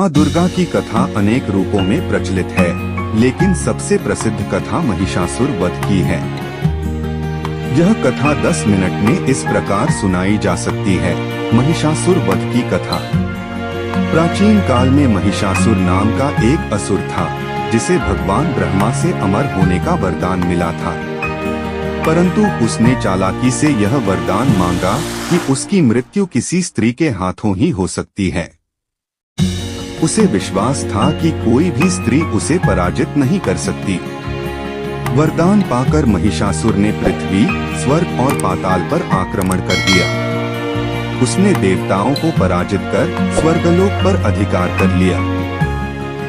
माँ दुर्गा की कथा अनेक रूपों में प्रचलित है, लेकिन सबसे प्रसिद्ध कथा महिषासुर वध की है। यह कथा 10 मिनट में इस प्रकार सुनाई जा सकती है। महिषासुर वध की कथा। प्राचीन काल में महिषासुर नाम का एक असुर था, जिसे भगवान ब्रह्मा से अमर होने का वरदान मिला था। परंतु उसने चालाकी से यह वरदान मांगा कि उसकी मृत्यु किसी स्त्री के हाथों ही हो सकती है। उसे विश्वास था कि कोई भी स्त्री उसे पराजित नहीं कर सकती। वरदान पाकर महिषासुर ने पृथ्वी, स्वर्ग और पाताल पर आक्रमण कर दिया। उसने देवताओं को पराजित कर स्वर्गलोक पर अधिकार कर लिया।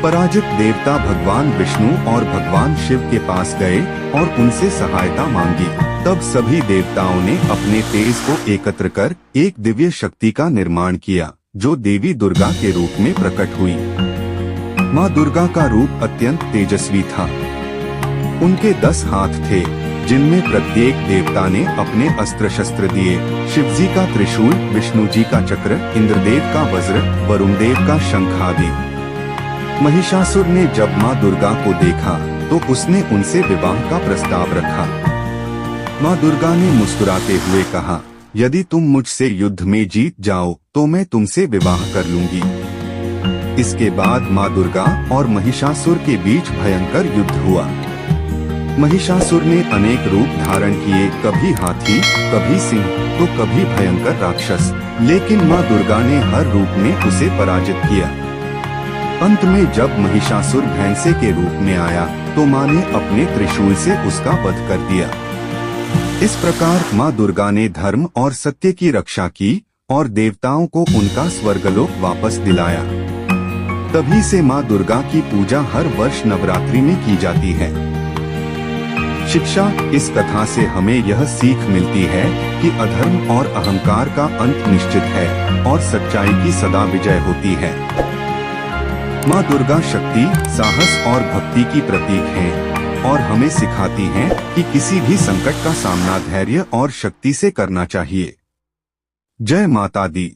पराजित देवता भगवान विष्णु और भगवान शिव के पास गए और उनसे सहायता मांगी। तब सभी देवताओं ने अपने तेज को एकत्र कर एक दिव्य शक्ति का निर्माण किया, जो देवी दुर्गा के रूप में प्रकट हुई। माँ दुर्गा का रूप अत्यंत तेजस्वी था। उनके 10 हाथ थे, जिनमें प्रत्येक देवता ने अपने अस्त्र शस्त्र दिए। शिवजी का त्रिशूल, विष्णु जी का चक्र, इंद्रदेव का वज्र, वरुणदेव का शंख आदि। महिषासुर ने जब माँ दुर्गा को देखा तो उसने उनसे विवाह का प्रस्ताव रखा। माँ दुर्गा ने मुस्कुराते हुए कहा, यदि तुम मुझसे युद्ध में जीत जाओ तो मैं तुमसे विवाह कर लूंगी। इसके बाद माँ दुर्गा और महिषासुर के बीच भयंकर युद्ध हुआ। महिषासुर ने अनेक रूप धारण किए, कभी हाथी, कभी सिंह, तो कभी भयंकर राक्षस, लेकिन माँ दुर्गा ने हर रूप में उसे पराजित किया। अंत में जब महिषासुर भैंसे के रूप में आया तो माँ ने अपने त्रिशूल से उसका वध कर दिया। इस प्रकार माँ दुर्गा ने धर्म और सत्य की रक्षा की और देवताओं को उनका स्वर्गलोक वापस दिलाया। तभी से माँ दुर्गा की पूजा हर वर्ष नवरात्रि में की जाती है। शिक्षा। इस कथा से हमें यह सीख मिलती है कि अधर्म और अहंकार का अंत निश्चित है और सच्चाई की सदा विजय होती है। माँ दुर्गा शक्ति, साहस और भक्ति की प्रतीक हैं और हमें सिखाती हैं कि किसी भी संकट का सामना धैर्य और शक्ति से करना चाहिए। जय माता दी।